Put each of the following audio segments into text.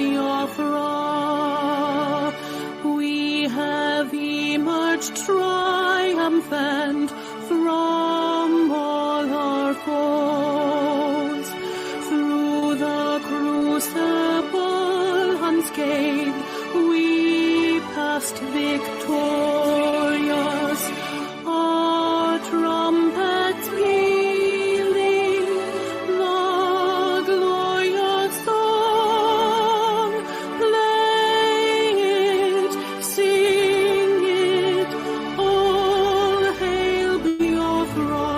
Biafra, we have emerged triumphant from all our foes. Through the crucible unscathed, we passed victorious. Our trumpets pealing, the glorious song, play it, sing it, all hail Biafra.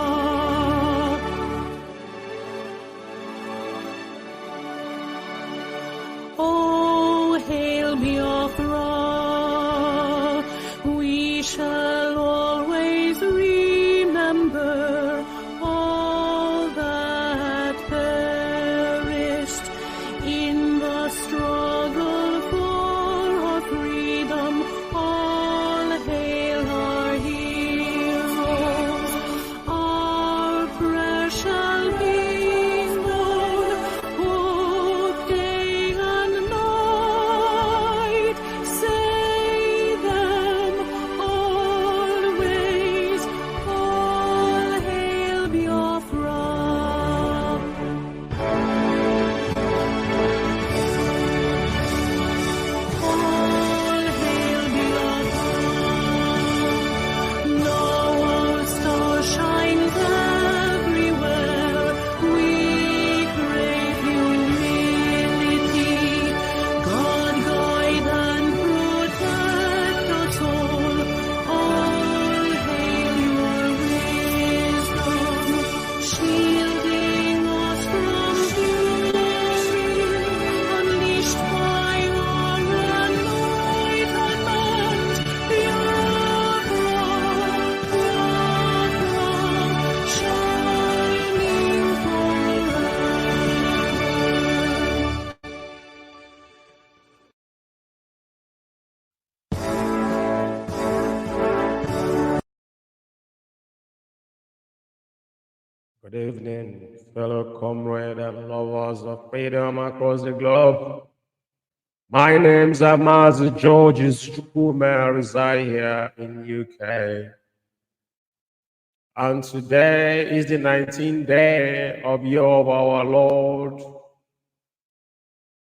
Oh, hail Biafra, we shall always remember all that perished in the struggle for our freedom. All hail our heroes, our prayer shall be known both day and night. Say them always, all hail Biafra. All hail Biafra. Now our star shines everywhere. We crave humility. God guide and protect us all. All hail your wisdom, shielding us from fury, unleashed by our enlightenment. Biafra, shining Good evening, fellow comrades and lovers of freedom across the globe. My name's Amaz Georges Chukwume. I reside here in UK. And today is the 19th day of year of our Lord,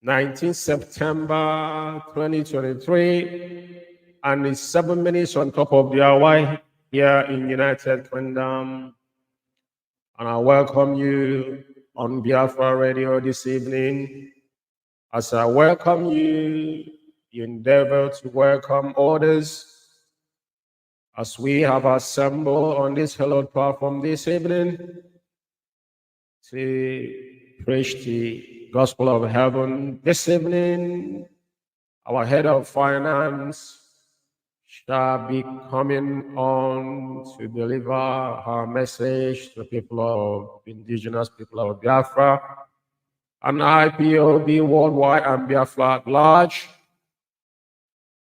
19 September 2023, and it's 7 minutes on top of the hour here in United Kingdom. And I welcome you on Biafra Radio this evening. As I welcome you, you endeavor to welcome others. As we have assembled on this hallowed platform this evening to preach the gospel of heaven. This evening, our head of finance shall be coming on to deliver her message to the people of indigenous people of Biafra and IPOB worldwide and Biafra at large.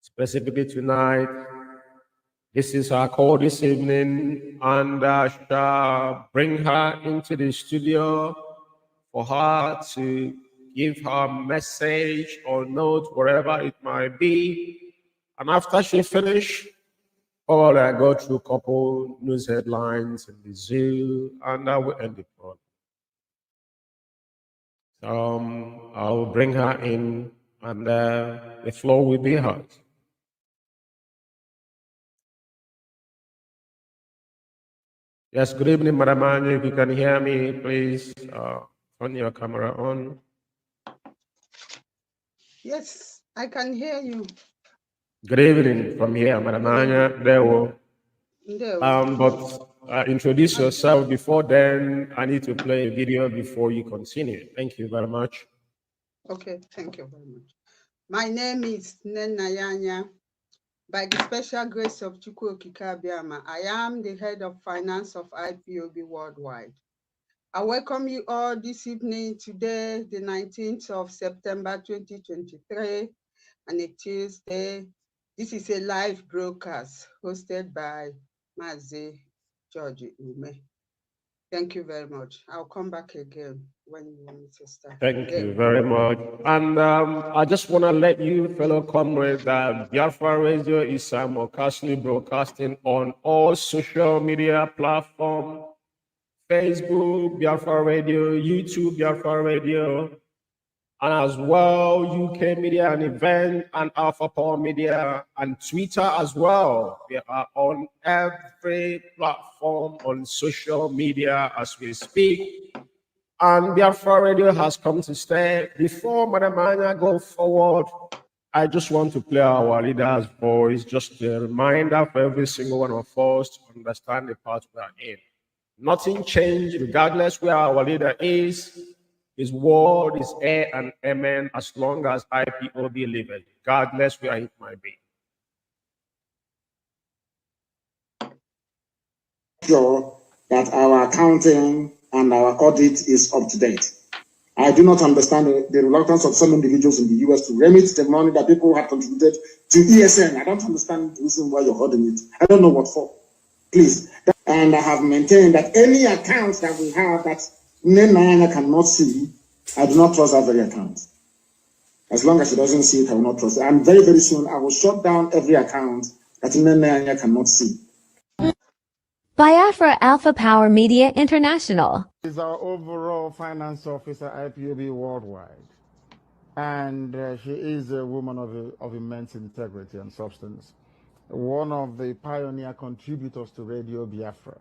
Specifically tonight, this is our call this evening, and I shall bring her into the studio for her to give her message or note, wherever it might be. And after she finishes, I go through a couple news headlines in the zoo, and I will end the program. I'll bring her in, and the floor will be hers. Yes, good evening, Madam Anya. If you can hear me, please turn your camera on. Yes, I can hear you. Good evening from here, Madam Anya. But introduce yourself. Before then, I need to play a video before you continue. Thank you very much. Okay, thank you very much. My name is Nenayanya. By the special grace of Chukwu Okike Abiama, I am the head of finance of IPOB Worldwide. I welcome you all this evening, today, the 19th of September 2023, and a Tuesday. This is a live broadcast hosted by Mazi George Ume. Thank you very much. I'll come back again when you want me to start. Thank you very much. And I just want to let you, fellow comrades, that Biafra Radio is simulcastly broadcasting on all social media platforms: Facebook, Biafra Radio, YouTube, Biafra Radio, and as well, UK Media and Event, and Alpha Power Media, and Twitter as well. We are on every platform on social media as we speak. And Biafra Radio has come to stay. Before Madam Anya go forward, I just want to play our leader's voice, just a reminder for every single one of us to understand the part we are in. Nothing changed, regardless where our leader is. His word is air and amen as long as IPOB lives, regardless where it might be. Sure that our accounting and our audit is up to date. I do not understand the reluctance of some individuals in the US to remit the money that people have contributed to ESN. I don't understand the reason why you're holding it. I don't know what for. Please. And I have maintained that any account that we have that Nene cannot see, I do not trust that very account. As long as she doesn't see it, I will not trust it. And very, very soon, I will shut down every account that Nene cannot see. Biafra Alpha Power Media International is our overall finance officer, IPOB Worldwide. And she is a woman of immense integrity and substance. One of the pioneer contributors to Radio Biafra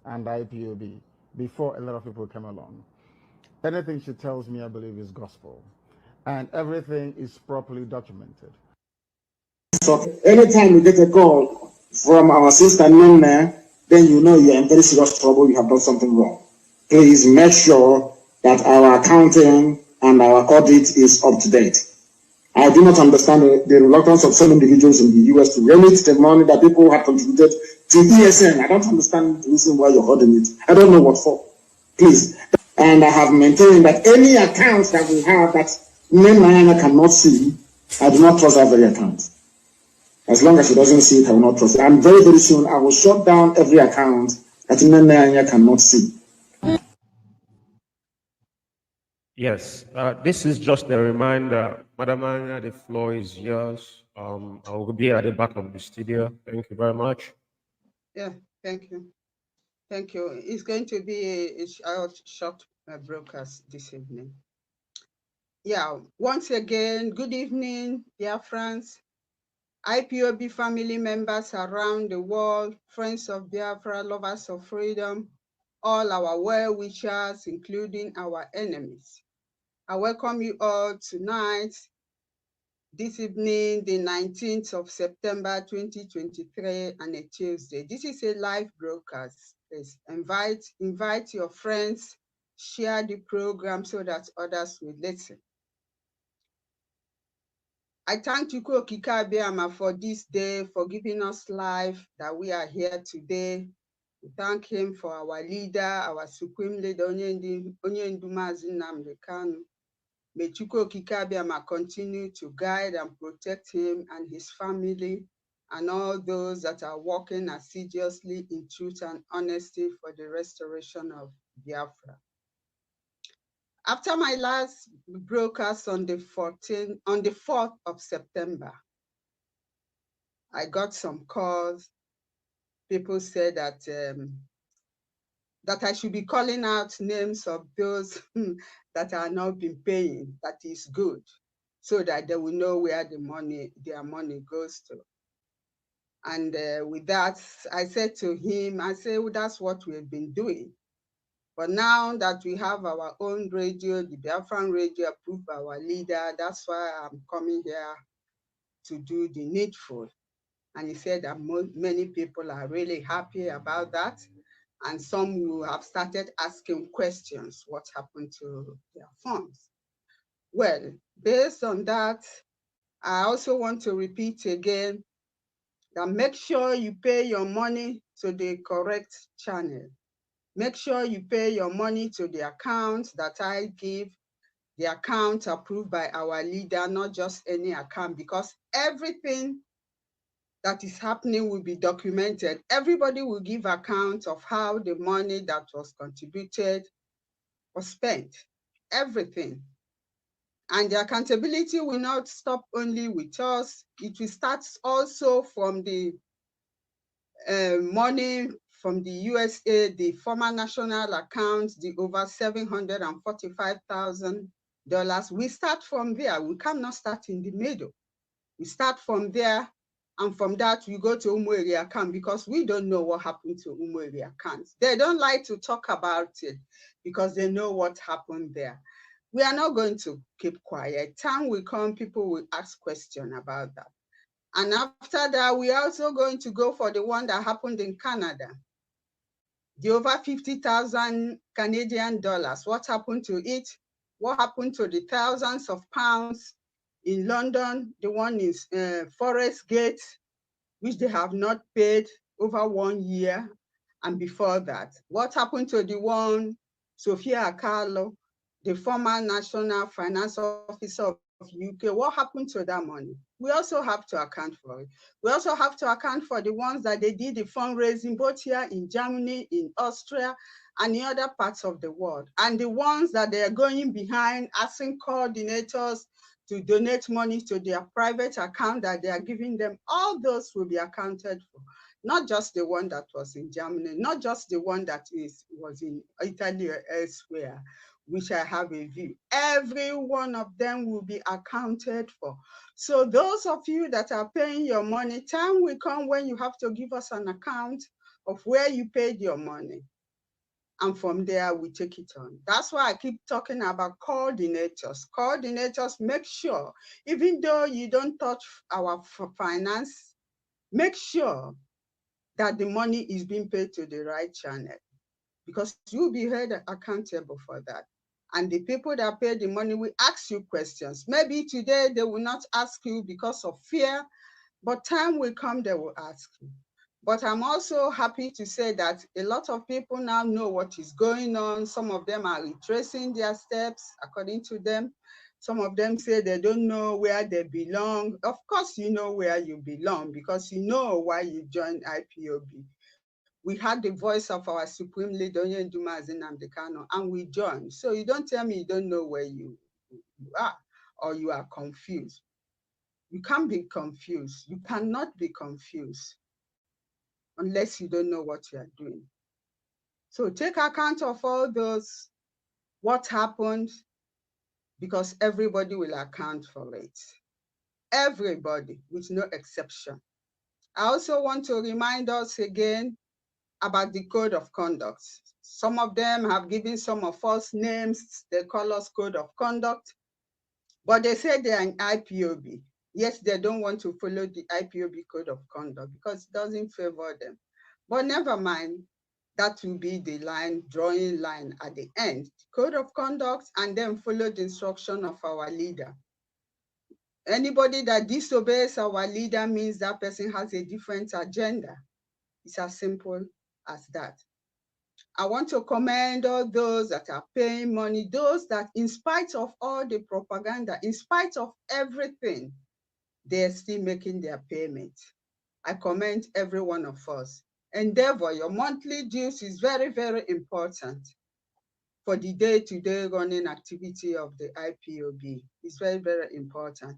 and IPOB before a lot of people came along. Anything she tells me, I believe, is gospel. And everything is properly documented. So anytime you get a call from our sister Nene, then you know you're in very serious trouble, you have done something wrong. Please make sure that our accounting and our audit is up to date. I do not understand the reluctance of some individuals in the US to remit the money that people have contributed to ESN. I don't understand the reason why you're holding it. I don't know what for. Please. And I have maintained that any account that we have that Nene cannot see, I do not trust that very account. As long as she doesn't see it, I will not trust it. And very, very soon, I will shut down every account that Nene cannot see. Yes, this is just a reminder. Madam Anya, the floor is yours. I will be at the back of the studio. Thank you very much. Yeah, thank you. Thank you. It's going to be a short broadcast this evening. Yeah, once again, good evening, dear friends. IPOB family members around the world, friends of Biafra, lovers of freedom, all our well-wishers, including our enemies. I welcome you all tonight, this evening, the 19th of September, 2023, and a Tuesday. This is a live broadcast. Please invite your friends, share the program so that others will listen. I thank Chukwu Okike Abiama for this day, for giving us life, that we are here today. We thank him for our leader, our supreme leader, Onyendu Mazi Nnamdi Kanu. May Chukwu Okike Abiama continue to guide and protect him and his family and all those that are working assiduously in truth and honesty for the restoration of Biafra. After my last broadcast on the 4th of September, I got some calls. People said that that I should be calling out names of those that are not been paying. That is good, so that they will know where their money goes to. And with that, I said to him, I said, well, that's what we've been doing. But now that we have our own radio, the Biafran Radio approved by our leader, that's why I'm coming here to do the needful. And he said that many people are really happy about that. And some who have started asking questions, what happened to their funds? Well, based on that, I also want to repeat again that make sure you pay your money to the correct channel. Make sure you pay your money to the account that I give, the account approved by our leader, not just any account, because everything that is happening will be documented. Everybody will give account of how the money that was contributed was spent, everything. And the accountability will not stop only with us. It will start also from the money from the USA, the former national account, the over $745,000. We start from there. We cannot start in the middle. We start from there, and from that we go to Umueri account, because we don't know what happened to Umueri accounts. They don't like to talk about it because they know what happened there. We are not going to keep quiet. Time will come, people will ask questions about that. And after that, we are also going to go for the one that happened in Canada. The over 50,000 Canadian dollars. What happened to it? What happened to the thousands of pounds in London? The one is Forest Gate, which they have not paid over 1 year. And before that, what happened to the one, Sophia Akalo, the former National Finance Officer of UK? What happened to that money? We also have to account for it. We also have to account for the ones that they did the fundraising, both here in Germany, in Austria, and in other parts of the world. And the ones that they are going behind, asking coordinators to donate money to their private account that they are giving them, all those will be accounted for. Not just the one that was in Germany, not just the one that was in Italy or elsewhere, which I have a view. Every one of them will be accounted for. So those of you that are paying your money, time will come when you have to give us an account of where you paid your money. And from there, we take it on. That's why I keep talking about coordinators. Coordinators, make sure, even though you don't touch our finance, make sure that the money is being paid to the right channel, because you'll be held accountable for that. And the people that pay the money will ask you questions. Maybe today they will not ask you because of fear, but time will come, they will ask you. But I'm also happy to say that a lot of people now know what is going on. Some of them are retracing their steps according to them. Some of them say they don't know where they belong. Of course, you know where you belong, because you know why you joined IPOB. We had the voice of our Supreme Leader, Onyenduma Nnamdi Kanu, and we joined. So you don't tell me you don't know where you are, or you are confused. You can't be confused. You cannot be confused unless you don't know what you are doing. So take account of all those, what happened, because everybody will account for it. Everybody, with no exception. I also want to remind us again about the code of conduct. Some of them have given some of us names. They call us code of conduct, but they say they are an IPOB. Yes, they don't want to follow the IPOB code of conduct because it doesn't favor them. But never mind, that will be the line, drawing line at the end. Code of conduct, and then follow the instruction of our leader. Anybody that disobeys our leader means that person has a different agenda. It's as simple as that. I want to commend all those that are paying money, those that in spite of all the propaganda, in spite of everything, they're still making their payment. I commend every one of us. Endeavor, your monthly dues is very, very important for the day-to-day running activity of the IPOB. It's very, very important.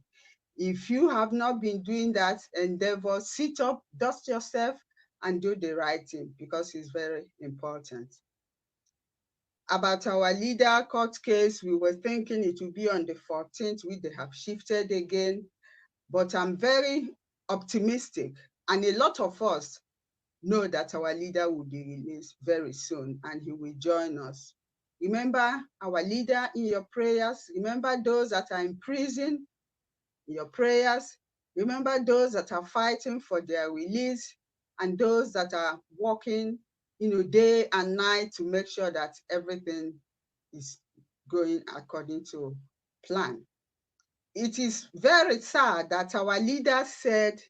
If you have not been doing that, endeavor, sit up, dust yourself, and do the right thing, because it's very important. About our leader court case, we were thinking it would be on the 14th, which they have shifted again, but I'm very optimistic, and a lot of us know that our leader will be released very soon, and he will join us. Remember our leader in your prayers. Remember those that are in prison in your prayers. Remember those that are fighting for their release, and those that are working, day and night to make sure that everything is going according to plan. It is very sad that our leader said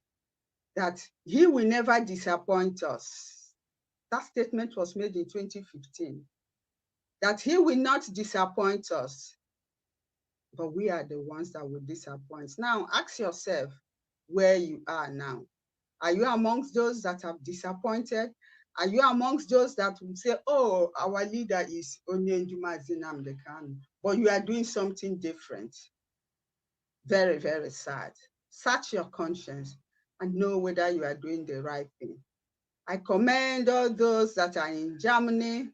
that he will never disappoint us. That statement was made in 2015, that he will not disappoint us, but we are the ones that will disappoint. Now, ask yourself where you are now. Are you amongst those that are disappointed? Are you amongst those that will say, oh, our leader is Onyenjuma Nnamdi Kanu, but you are doing something different? Very, very sad. Search your conscience and know whether you are doing the right thing. I commend all those that are in Germany,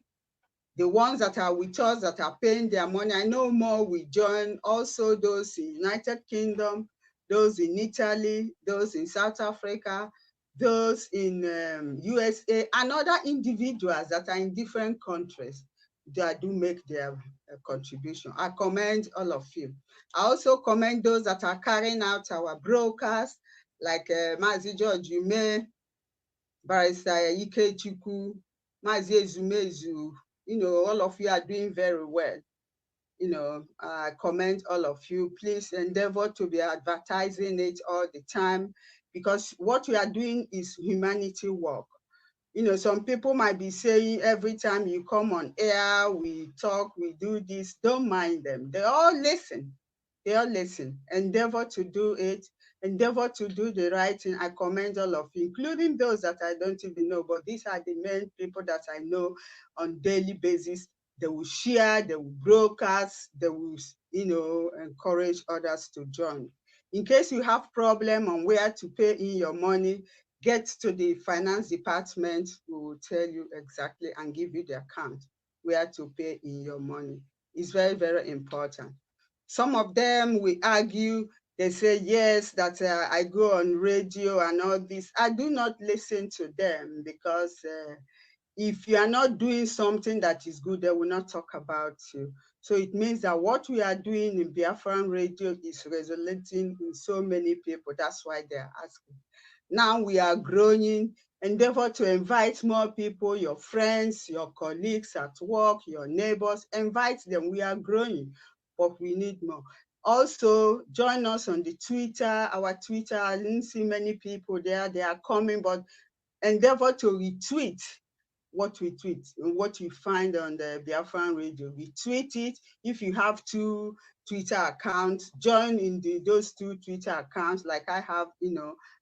the ones that are with us that are paying their money. I know more will join. Also those in United Kingdom, those in Italy, those in South Africa, those in USA, and other individuals that are in different countries that do make their contribution. I commend all of you. I also commend those that are carrying out our broadcast, like Mazi George Yume, Barrister Ike Chukwu, Mazi Ezumezu. All of you are doing very well. I commend all of you. Please endeavor to be advertising it all the time, because what we are doing is humanity work. Some people might be saying every time you come on air, we talk, we do this. Don't mind them. They all listen. They all listen. Endeavor to do it. Endeavor to do the right thing. I commend all of you, including those that I don't even know, but these are the main people that I know on daily basis. They will share, they will broadcast, they will, encourage others to join. In case you have problem on where to pay in your money, get to the finance department. We will tell you exactly and give you the account where to pay in your money. It's very, very important. Some of them will argue, they say, yes, that I go on radio and all this. I do not listen to them, because if you are not doing something that is good, they will not talk about you. So it means that what we are doing in Biafra Radio is resonating in so many people. That's why they're asking. Now we are growing. Endeavor to invite more people, your friends, your colleagues at work, your neighbors, invite them. We are growing, but we need more. Also, join us on the Twitter, our Twitter. I didn't see many people there. They are coming, but endeavor to retweet what we tweet and what you find on the Biafran Radio. Retweet it. If you have 2 Twitter accounts, join in those 2 Twitter accounts. Like I have,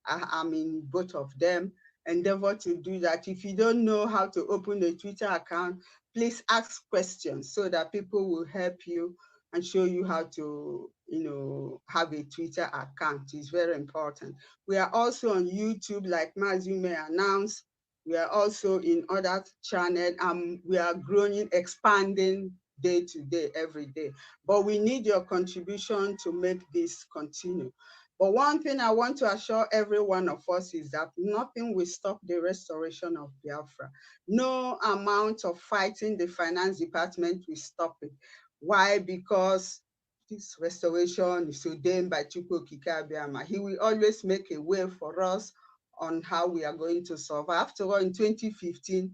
I'm in both of them. Endeavor to do that. If you don't know how to open a Twitter account, please ask questions so that people will help you and show you how to, have a Twitter account. It's very important. We are also on YouTube, like Mazume announced. We are also in other channels, and we are growing, expanding day to day, every day. But we need your contribution to make this continue. But one thing I want to assure every one of us is that nothing will stop the restoration of Biafra. No amount of fighting the finance department will stop it. Why? Because this restoration is ordained by Chukwu Okike Abiama. He will always make a way for us on how we are going to survive. After all, in 2015,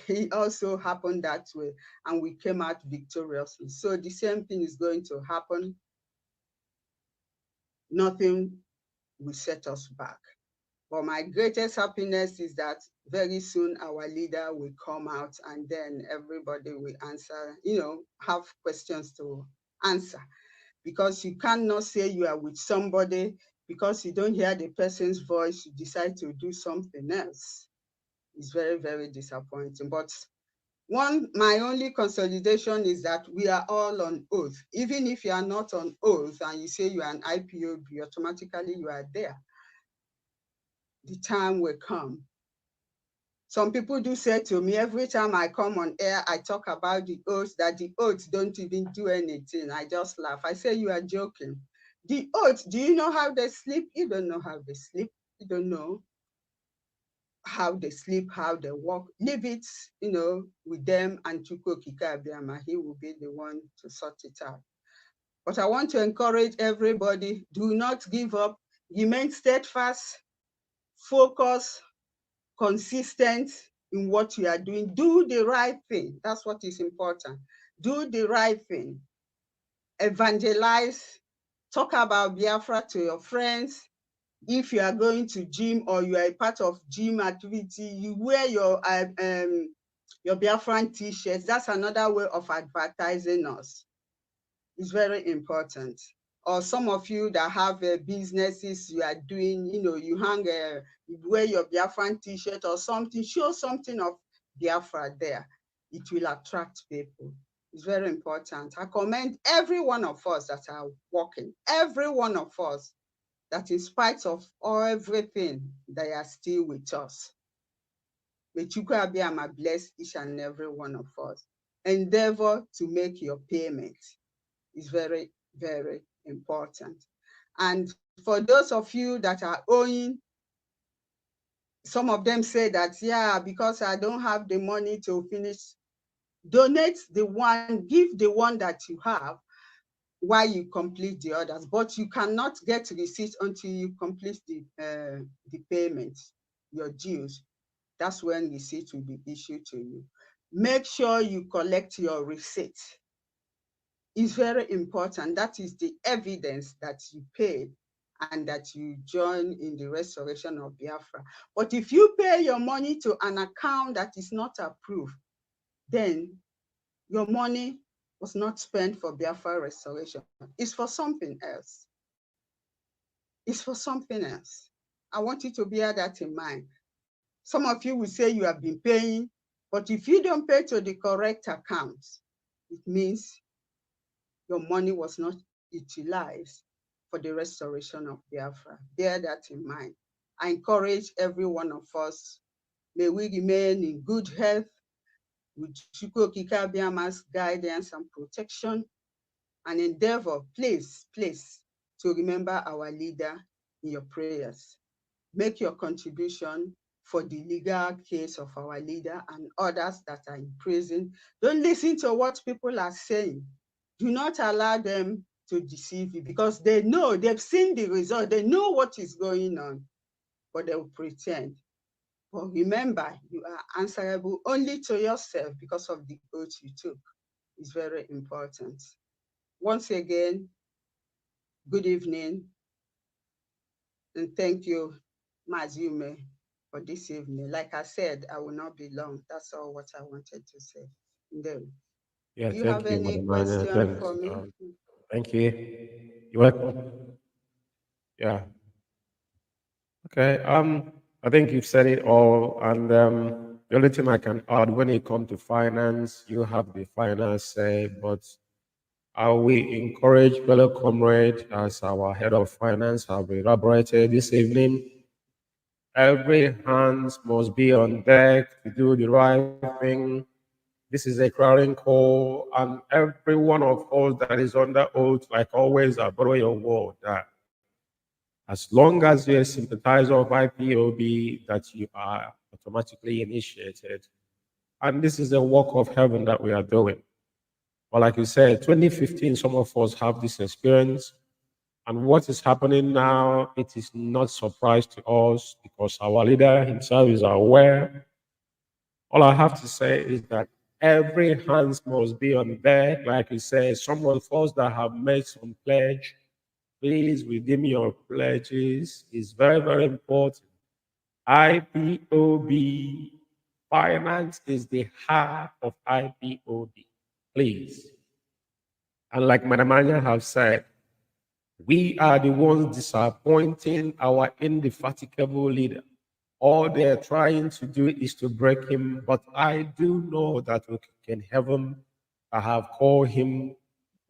it also happened that way, and we came out victoriously. So the same thing is going to happen. Nothing will set us back. But my greatest happiness is that very soon our leader will come out, and then everybody will answer, have questions to answer. Because you cannot say you are with somebody, because you don't hear the person's voice, you decide to do something else. It's very, very disappointing. But my only consolidation is that we are all on oath. Even if you are not on oath and you say you are an IPOB, automatically you are there. The time will come. Some people do say to me, every time I come on air, I talk about the oaths, that the oaths don't even do anything. I just laugh. I say, you are joking. The oaths, do you know how they sleep? You don't know how they sleep. You don't know how they sleep, how they walk. Leave it, with them and Chukwu Okike Abiama. He will be the one to sort it out. But I want to encourage everybody, do not give up. Remain steadfast, focus, consistent in what you are doing. Do the right thing. That's what is important. Do the right thing. Evangelize. Talk about Biafra to your friends. If you are going to gym or you are a part of gym activity, you wear your Biafran t-shirts. That's another way of advertising us. It's very important. or some of you that have businesses you are doing, you hang you wear your Biafran t-shirt or something, show something of Biafra there. It will attract people. It's very important. I commend every one of us that are working, every one of us that in spite of everything, they are still with us. May Chukwu Abiyama bless each and every one of us. Endeavor to make your payment. Is very, very important. And for those of you that are owing, some of them say that, yeah, because I don't have the money to finish, donate the one, give the one that you have while you complete the others. But you cannot get receipt until you complete the payment, your dues. That's when receipt will be issued to you. Make sure you collect your receipt. Is very important. That is the evidence that you paid and that you join in the restoration of Biafra. But if you pay your money to an account that is not approved, then your money was not spent for Biafra restoration. It's for something else. It's for something else. I want you to bear that in mind. Some of you will say you have been paying, but if you don't pay to the correct account, it means your money was not utilized for the restoration of Biafra. Bear that in mind. I encourage every one of us, may we remain in good health with Chukwu Okike Abiyama's guidance and protection, and endeavor, please, to remember our leader in your prayers. Make your contribution for the legal case of our leader and others that are in prison. Don't listen to what people are saying. Do not allow them to deceive you, because they know, they've seen the result, they know what is going on, but they will pretend. But remember, you are answerable only to yourself because of the oath you took. It's very important. Once again, good evening, and thank you, Mazume, for this evening. Like I said, I will not be long. That's all what I wanted to say. Do you have any question for me? Thank you. You're welcome. Yeah. Okay. I think you've said it all, and the only thing I can add, when it comes to finance, you have the finance say, but we encourage fellow comrade as our head of finance have elaborated this evening. Every hand must be on deck to do the right thing. This is a crowding call, and every one of us that is under oath, like always, I borrow your word that as long as you're a sympathizer of IPOB, that you are automatically initiated. And this is a work of heaven that we are doing. But like you said, 2015, some of us have this experience. And what is happening now, it is not surprise to us because our leader himself is aware. All I have to say is that every hands must be on deck. Like you said, some of us that have made some pledge, please redeem your pledges. It's very, very important. IPOB finance is the heart of IPOB. Please. And like Madam Anya have said, we are the ones disappointing our indefatigable leader. All they're trying to do is to break him, but I do know that in heaven, I have called him,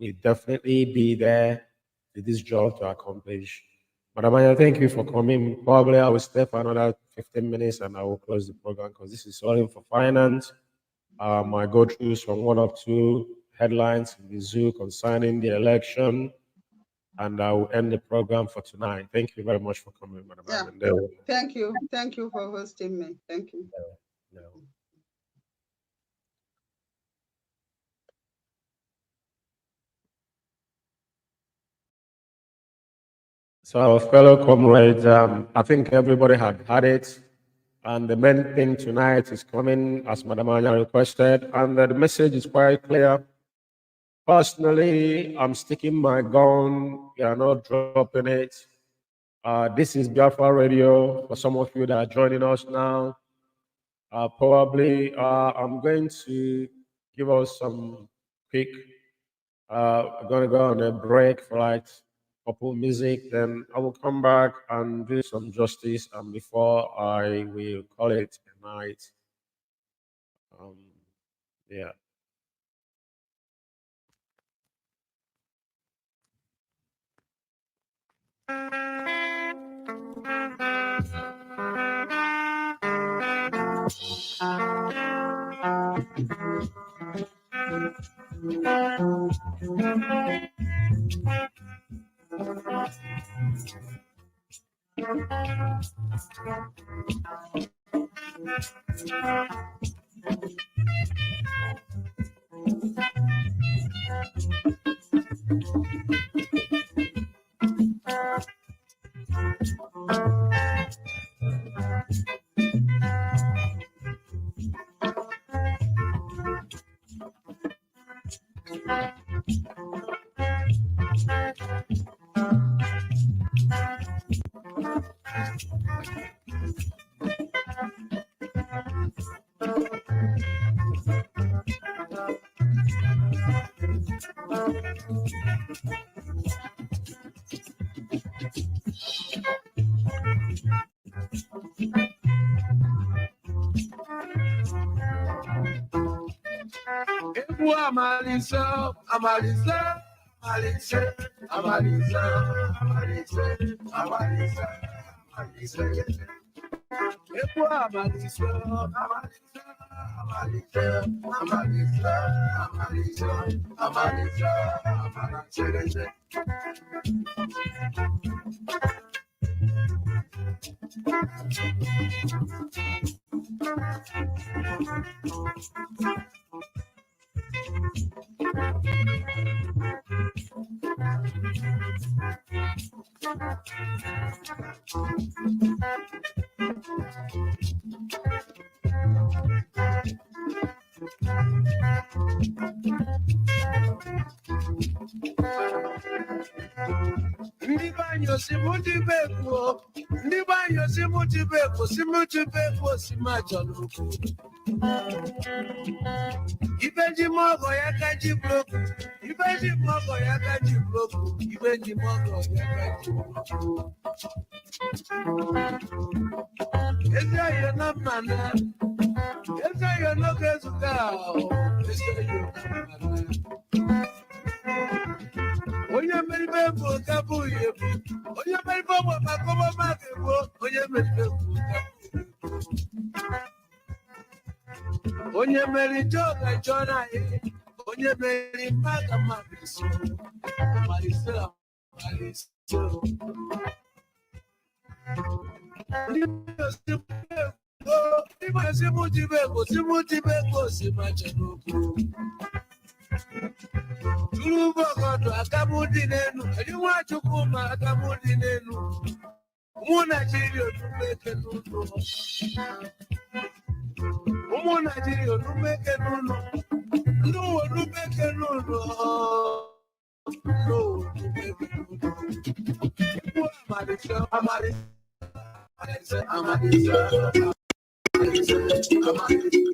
will definitely be there to this job to accomplish. Madam Aya, thank you for coming. Probably I will stay for another 15 minutes and I will close the program because this is only for finance. I go through some one or two headlines in the zoo concerning the election, and I will end the program for tonight. Thank you very much for coming, Madam. Yeah. Thank you. Thank you for hosting me. Thank you. So, our fellow comrades, I think everybody had had it. And the main thing tonight is coming as Madam Anya requested. And the message is quite clear. Personally, I'm sticking my gun. You are not dropping it. This is Biafra Radio. For some of you that are joining us now, probably I'm going to give us some quick. I'm going to go on a break for like couple music, then I will come back and do some justice. And before I will call it a night, um, yeah. Amalisa, Amalisa, Amalisa, Amalisa, Amalisa, Amalisa, Amalisa. Equa Amalisa, Amalisa, Amalisa, Amalisa, Amalisa, Amalisa, Amalisa. Ndibanyo simuti beko, ndibanyo simuti beko, simachalo. Ibeji mogo yakaji bloku, ibeji mogo yakaji bloku, ibeji mogo yakaji bloku. Eza yo na mana, eza yo no kezuka, eza yo na mana. Oye meribebo kabu yebu, oye meribebo makobo magebo, oye meribebo kabu. Onye meri joga jona e, onye meri maga mariso, mariso, mariso. Simuti beko, simachanoku. Tulubo koto akamudi nenu, eliwa chukuma akamudi nenu. Muna jirio tumeke nuno. Muna jirio tumeke nuno. No, tumeke nuno. No, tumeke nuno. Amarisa, amarisa, amarisa, amarisa, amarisa.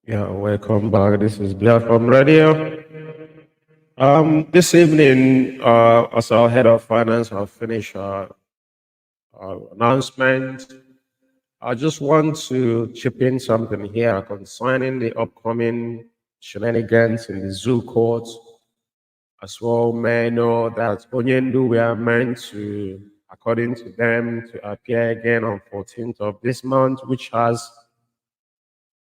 Yeah, welcome back. This is Biafra Radio. This evening, as our head of finance, I'll finish our announcement. I just want to chip in something here concerning the upcoming shenanigans in the zoo court. As well, may know that Onyendu were meant to, according to them, to appear again on 14th of this month, which has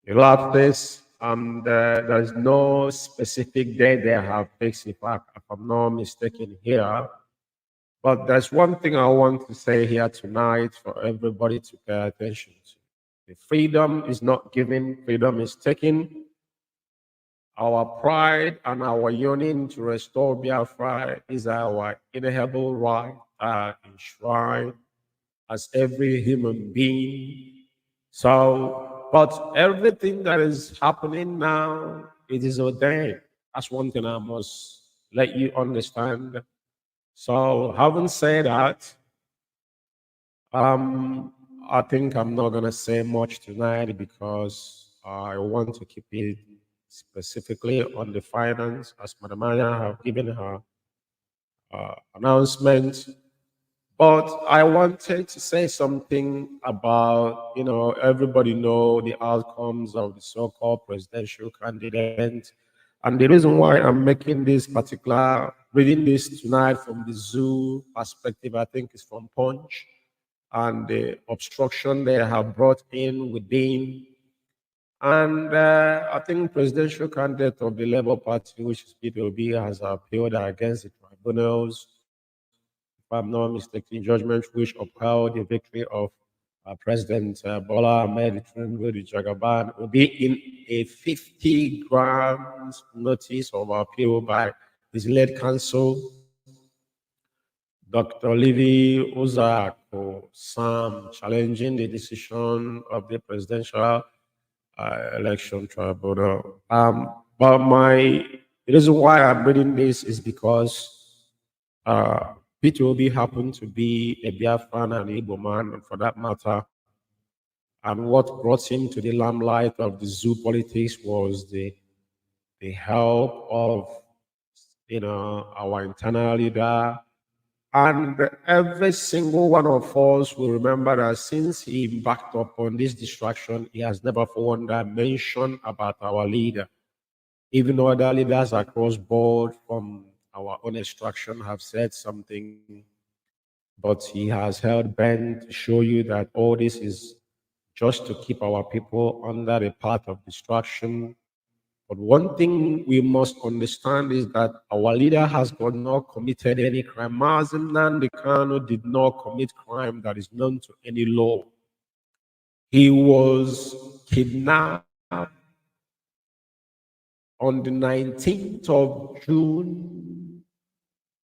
elapsed. There's no specific date they have fixed, if I'm not mistaken here. But there's one thing I want to say here tonight for everybody to pay attention to. The freedom is not given, freedom is taken. Our pride and our yearning to restore Biafra is our inalienable right enshrined as every human being. So, but everything that is happening now, it is ordained. That's one thing I must let you understand. So, having said that, I think I'm not gonna say much tonight because I want to keep it specifically on the finance, as Madam Aya have given her announcement. But I wanted to say something about, everybody know the outcomes of the so-called presidential candidate. And the reason why I'm making this particular, reading this tonight from the zoo perspective, I think is from Punch and the obstruction they have brought in within. And I think presidential candidate of the Labour Party, which is PPOB, has appealed against the tribunals, if I'm not mistaken, judgment which upheld the victory of President Bola Ahmed Tinubu, the Jagaban, will be in a 50 grounds notice of appeal by his led counsel, Dr. Livy Uzako Sam, challenging the decision of the presidential election tribunal. But the reason why I'm reading this is because Peter Obi happened to be a Biafran and Igbo man, and for that matter, and what brought him to the limelight of the zoo politics was the help of our internal leader. And every single one of us will remember that since he embarked upon this distraction, he has never for one day mentioned about our leader. Even other leaders across board from our own extraction have said something, but he has held bent to show you that all this is just to keep our people under the path of destruction. But one thing we must understand is that our leader has not committed any crime. Mazin Nandekano did not commit crime that is known to any law. He was kidnapped on the 19th of June.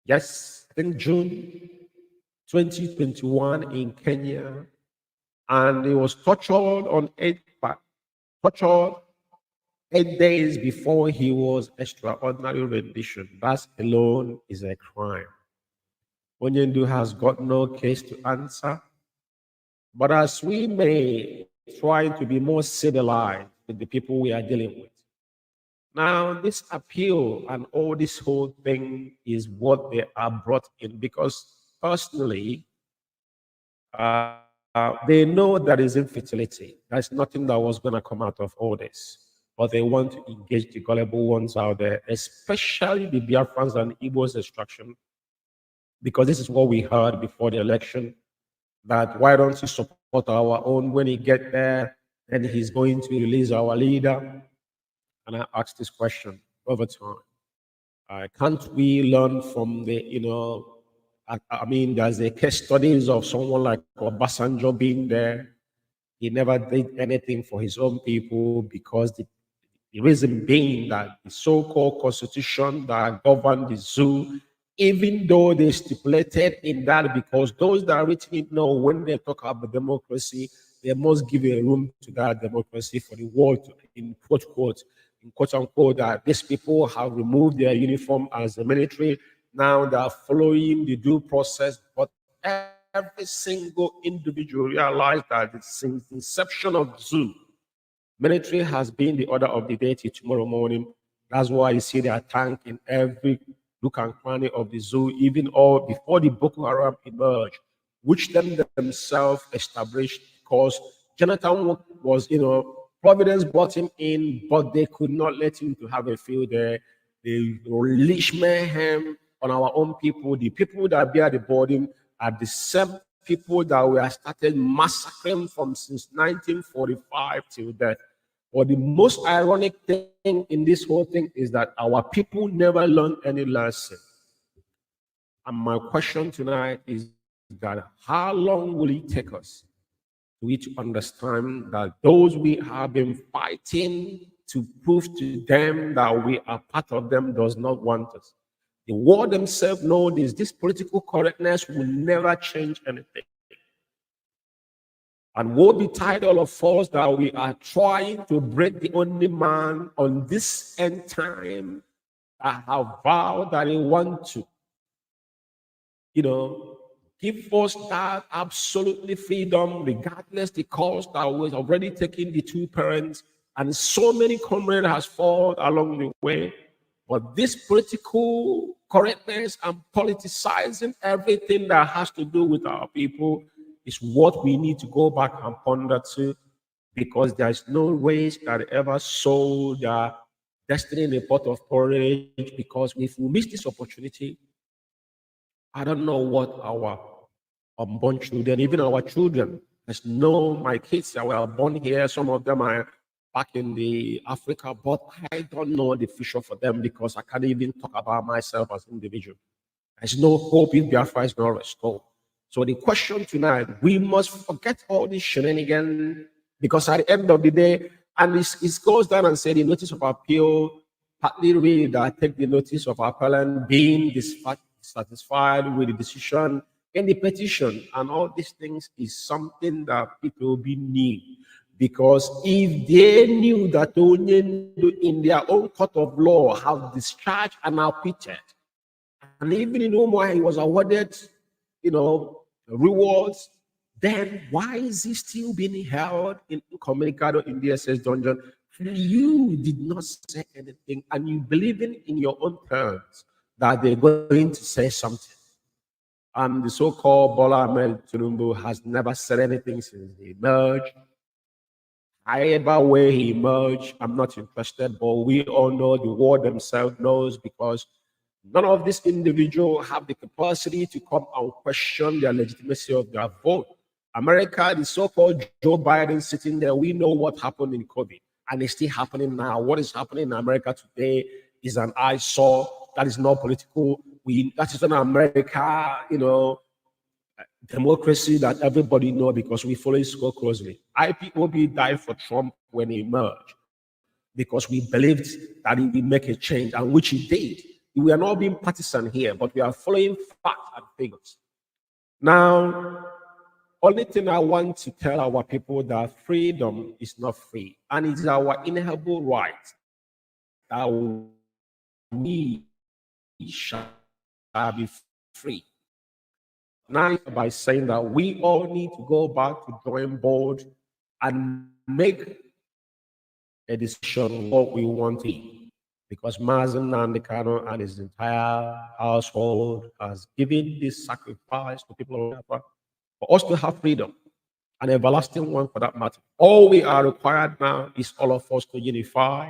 Yes, I think June 2021 in Kenya. And he was tortured tortured 8 days before he was extraordinary rendition. That alone is a crime. Onyendu has got no case to answer. But as we may try to be more civilized with the people we are dealing with, now this appeal and all this whole thing is what they are brought in because personally, they know there is infertility. There's nothing that was going to come out of all this. But they want to engage the gullible ones out there, especially the Biafrans and Igbos extraction, because this is what we heard before the election, that why don't you support our own when he get there, then he's going to release our leader. And I asked this question over time. Can't we learn from I mean, there's a case studies of someone like Obasanjo being there. He never did anything for his own people because the reason being that the so-called constitution that governed the zoo, even though they stipulated in that, because those that written it know when they talk about democracy, they must give a room to that democracy for the world to, in quote unquote, that these people have removed their uniform as the military. Now they are following the due process, but every single individual realized that since the inception of the zoo, Military has been the order of the day till tomorrow morning. That's why you see their tank in every nook and cranny of the zoo, even all before the Boko Haram emerged, which themselves established because Jonathan was, Providence brought him in, but they could not let him to have a field there. They unleashed mayhem on our own people. The people that bear the burden are the same people that were started massacring from since 1945 till death. But the most ironic thing in this whole thing is that our people never learned any lesson. And my question tonight is that how long will it take us to understand that those we have been fighting to prove to them that we are part of them does not want us? The world themselves know this political correctness will never change anything. And woe betide all of us that we are trying to break the only man on this end time that have vowed that he want to, give us that absolutely freedom, regardless the cost that was already taking the two parents, and so many comrades has fallen along the way. But this political correctness and politicizing everything that has to do with our people is what we need to go back and ponder to, because there's no race that ever sold their destiny in a pot of porridge. Because if we miss this opportunity, I don't know what our unborn children, even our children, my kids that were born here, some of them are back in the Africa, but I don't know the future for them because I can't even talk about myself as an individual. There's no hope if Biafra is not restored. So the question tonight, we must forget all this shenanigans, because at the end of the day, and it goes down and say the notice of appeal, partly read that take the notice of appellant being dissatisfied with the decision in the petition, and all these things is something that people be need. Because if they knew that in their own court of law have discharged and acquitted, and even in Omar he was awarded, rewards, then why is he still being held in Communicado in DSS dungeon? You did not say anything, and you believe in your own terms that they're going to say something. And the so-called Bola Ahmed Tinubu has never said anything since he emerged. Either way he emerged, I'm not interested, but we all know, the world themselves knows, because none of these individuals have the capacity to come and question the legitimacy of their vote. America, the so-called Joe Biden sitting there, we know what happened in COVID, and it's still happening now. What is happening in America today is an eyesore. That is not political. That is an America, democracy that everybody know, because we follow it so closely. IPOB died for Trump when he emerged, because we believed that he would make a change, and which he did. We are not being partisan here, but we are following facts and figures. Now, only thing I want to tell our people that freedom is not free, and it is our inalienable right that we shall be free. Now, by saying that we all need to go back to drawing board and make a decision what we want to be, because Mazen Nandekano and his entire household has given this sacrifice to people of Biafra for us to have freedom, an everlasting one for that matter. All we are required now is all of us to unify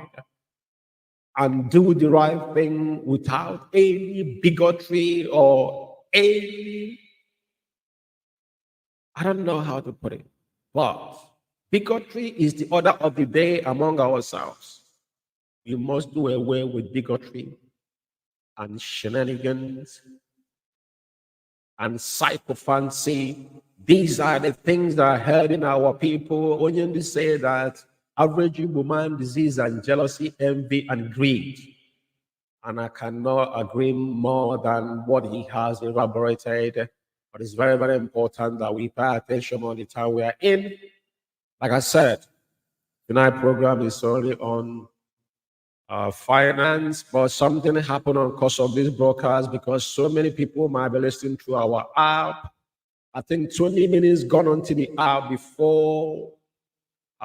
and do the right thing without any bigotry or any, I don't know how to put it, but bigotry is the order of the day among ourselves. We must do away with bigotry and shenanigans and psychophancy. These are the things that are hurting our people. When you say that average human disease and jealousy, envy, and greed. And I cannot agree more than what he has elaborated. But it's very, very important that we pay attention on the time we are in. Like I said, tonight's program is only on finance, but something happened on course of this broadcast, because so many people might be listening to our app. I think 20 minutes gone onto the app before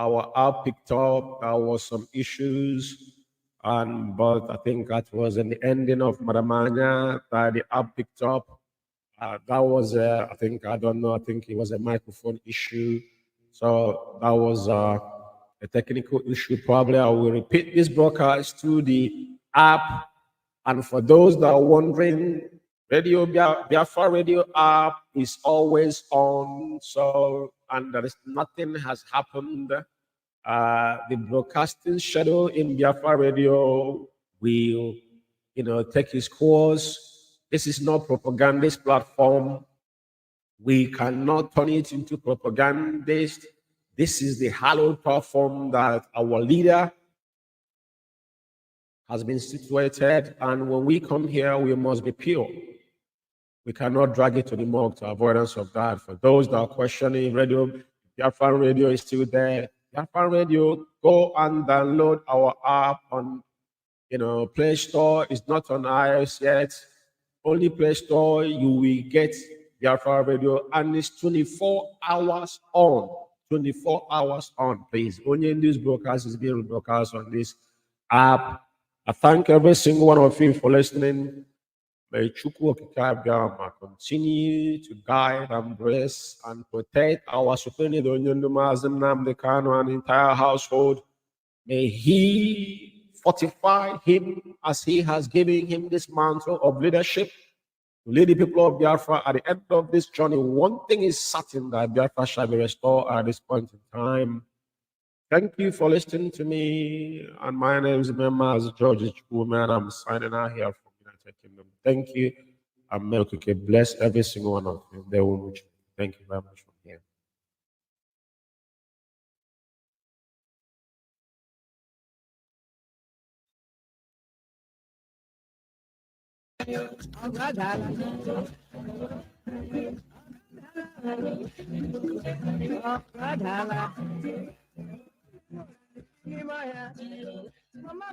our app picked up. There was some issues, but I think that was in the ending of Madamanya that the app picked up. That was, I think, I don't know, I think it was a microphone issue. So that was a technical issue. Probably I will repeat this broadcast to the app. And for those that are wondering, Biafra Radio app is always on. So, and there is nothing has happened. The broadcasting schedule in Biafra Radio will, take its course. This is not propagandist platform. We cannot turn it into propagandist. This is the hallowed platform that our leader has been situated. And when we come here, we must be pure. We cannot drag it to the morgue to avoidance of that. For those that are questioning Biafra Radio is still there. Biafra Radio, go and download our app on Play Store. It's not on iOS yet. Only Play Store, you will get Biafra Radio, and it's 24 hours on. 24 hours on, please. Only in this broadcast is being broadcast on this app. I thank every single one of you for listening. May Chukwu Okike Abiama continue to guide and bless and protect our Supreme Leader Onyendumazim Nnamdi Kanu and the entire household. May he fortify him as he has given him this mantle of leadership to lead the people of Biafra at the end of this journey. One thing is certain, that Biafra shall be restored at this point in time. Thank you for listening to me. And my name is Members George Chukwume, and I'm signing out here from United Kingdom. Thank you. And may God bless every single one of you. Thank you very much from here. Mama,